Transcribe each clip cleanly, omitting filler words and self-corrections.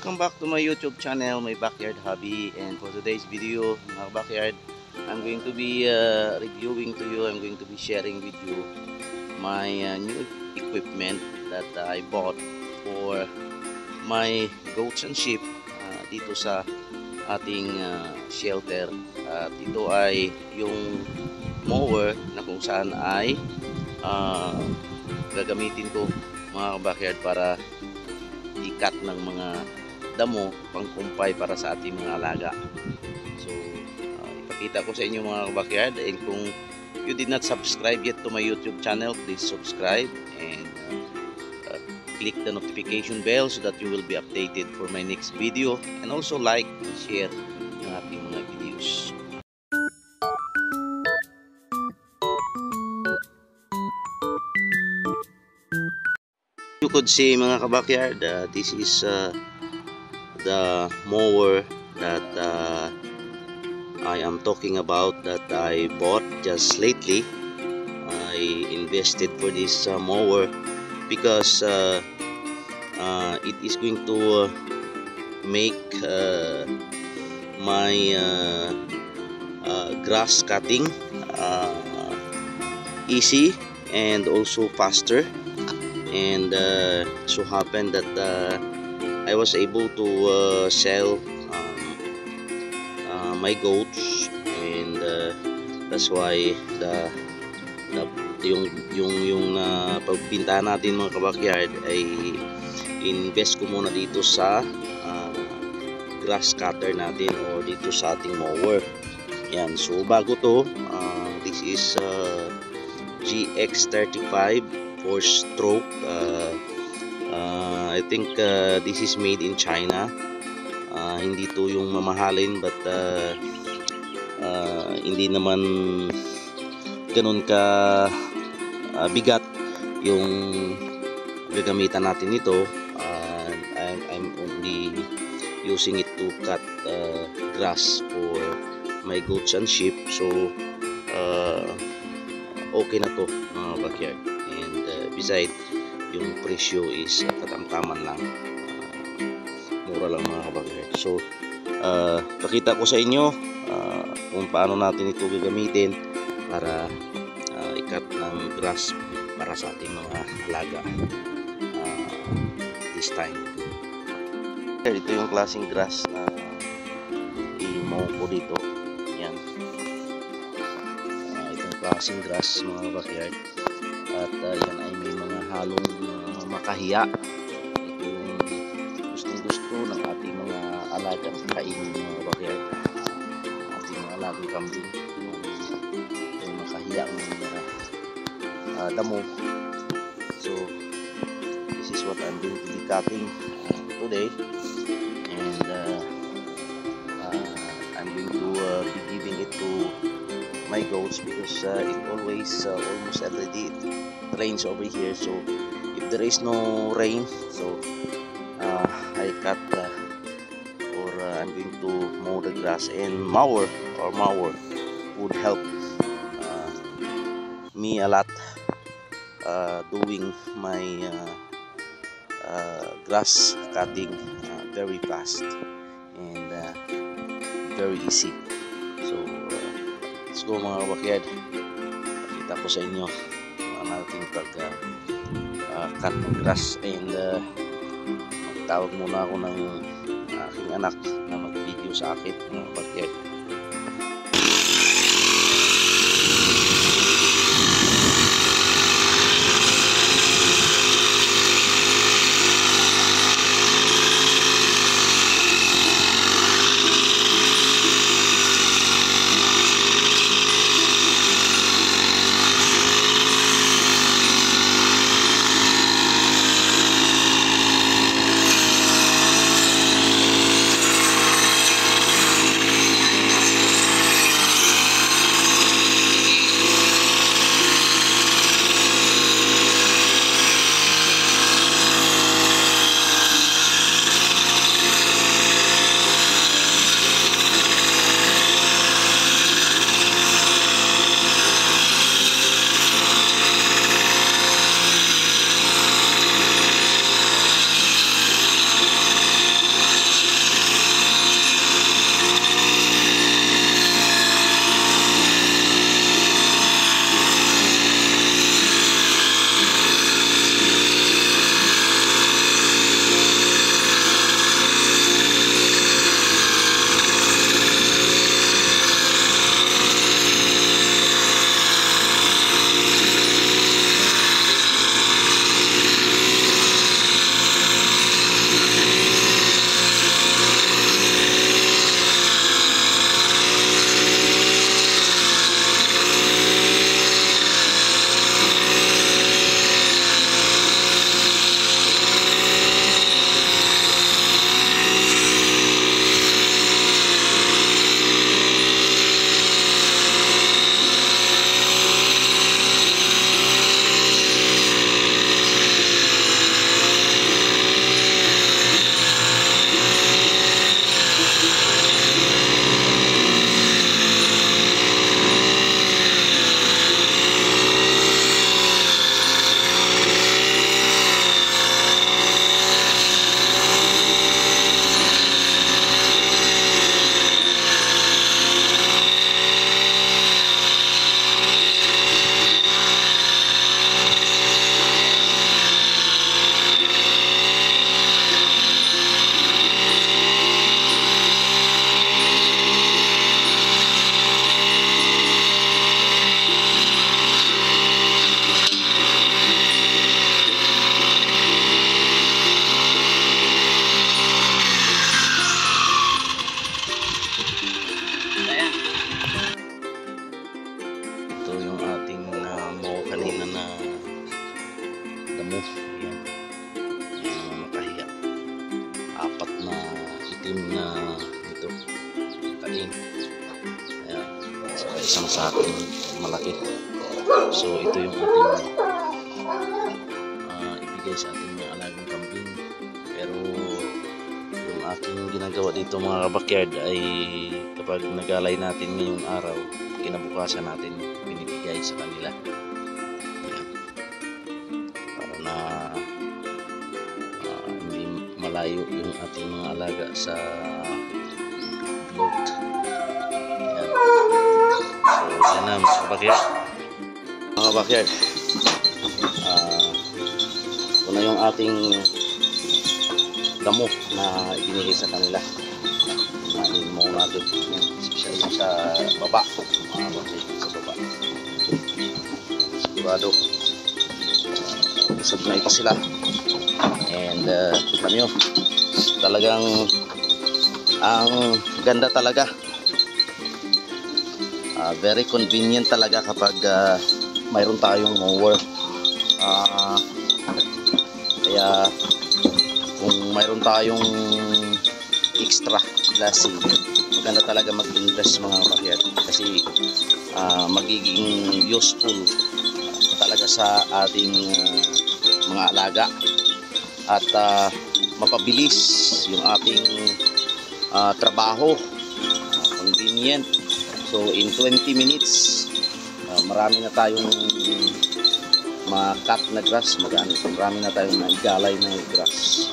welcome back to my YouTube channel, my backyard hobby. And for today's video, mga backyard, I'm going to be reviewing to you, I'm going to be sharing with you my new equipment that I bought for my goats and sheep dito sa ating shelter. At ito ay yung mower na kung saan ay gagamitin ko, mga backyard, para ikat ng mga damo, pangkumpay para sa ating mga alaga. So ipakita ko sa inyo, mga backyard, and kung you did not subscribe yet to my YouTube channel, please subscribe and click the notification bell so that you will be updated for my next video, and also like and share yung ating mga videos. You could see, mga kabakyard, this is the mower that I am talking about, that I bought just lately. I invested for this mower because it is going to make my grass cutting easy and also faster. And so happened that I was able to sell my goats, and that's why yung pagbinta natin, mga kabakyard, ay invest ko muna dito sa grass cutter natin, or dito sa ating mower. Yan, so bago to, this is GX35 4-stroke. I think this is made in China. Hindi to yung mamahalin, but hindi naman ganun ka bigat yung gagamitan natin nito. I'm only using it to cut grass for my goats and sheep, so okay na to, mga backyard. Beside, yung presyo is katamtaman lang, mura lang, mga kabakyard. So pakita ko sa inyo kung paano natin ito gagamitin para ikat ng grass para sa ating mga alaga this time. Ito yung klaseng grass na i-mow ko dito. Yan, itong klaseng grass, mga backyard. At yan ay may mga halong makahiya. Ito yung gustong-gusto ng ating mga alagang kainin, mga backyard. Ating mga alagang kambing, yung makahiya ng mga damo. So this is what I'm going to be cutting today, and I'm going to be giving it to my goats, because it always almost every day it rains over here. So if there is no rain, so I cut or I'm going to mow the grass, and mower would help me a lot doing my grass cutting very fast and very easy. So let's go, mga kabakyard. Pakita ko sa inyo ang ating pag-cut ng grass, and magtawag muna ako ng aking anak na mag-video sa akin, mga kabakyard. itim na ito, kain. Ayan, saka isang sakong malaki. So ito yung ating ibigay sa ating mga alagang kambing. Pero yung aking ginagawa dito mga kabakyard ay kapag nagalay natin ngayong araw, kinabukasan natin binibigay sa kanila. Ayan. Para na hindi malayo yung ating mga alaga sa float. Ayan. So yan na mga kabakyard. Mga kabakyard, ito na yung ating damo na ibinigay sa kanila. Nanin mo natin especially sa baba, mga kabakyard, sa baba. Sigurado busog na ito sila. And tignan nyo, talagang ang ganda talaga. Very convenient talaga kapag mayroon tayong mower. Kaya kung mayroon tayong extra blessing, maganda talaga mag-invest mga kabakyard, kasi magiging useful talaga sa ating mga alaga at mapabilis yung ating trabaho, convenient. So in 20 minutes marami na tayong ma-cut na grass, marami na tayong maigalay na grass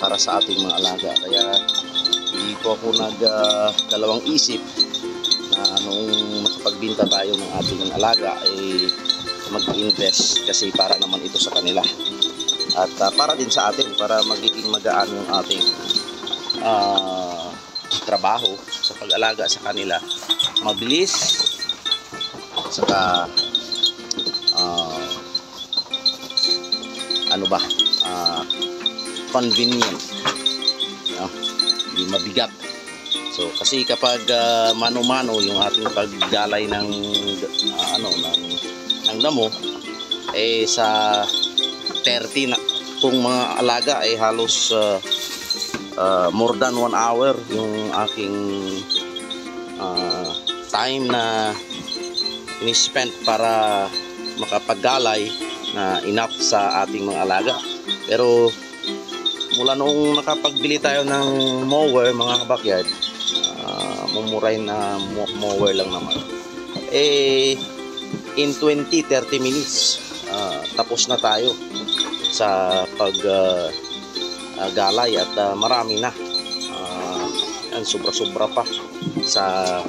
para sa ating mga alaga. Kaya hindi po ako nagdalawang isip na nung makapagbinta tayo ng ating alaga ay mag-invest, kasi para naman ito sa kanila at para din sa atin, para magiging magaan yung ating trabaho sa pag-alaga sa kanila, mabilis, saka convenient, hindi mabigat. So kasi kapag mano-mano yung ating paggalay ng damo, sa 30 na kung mga alaga ay halos more than 1 hour yung aking time na ini-spend para makapaggalay na enough sa ating mga alaga. Pero mula noong nakapagbili tayo ng mower mga kabakyard, mumuray na mower lang naman, in 20-30 minutes tapos na tayo sa paggalay at marami na, sobra-sobra pa sa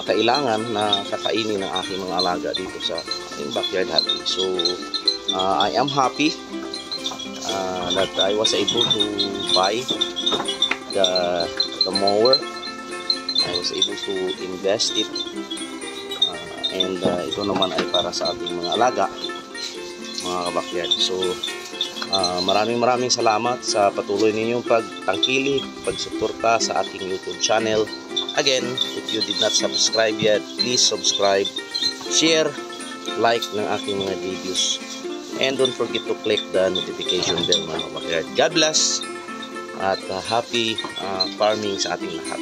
kailangan na kakainin ng aking mga alaga dito sa aking backyard hobby. So I am happy that I was able to buy the mower. I was able to invest it, and ito naman ay para sa ating mga alaga, mga kabakyard. So maraming salamat sa patuloy ninyong pagtangkilik, pagsuporta sa aking YouTube channel. Again, if you did not subscribe yet, please subscribe, share, like ng aking mga videos, and don't forget to click the notification bell mga kabakyard. God bless at happy farming sa ating lahat.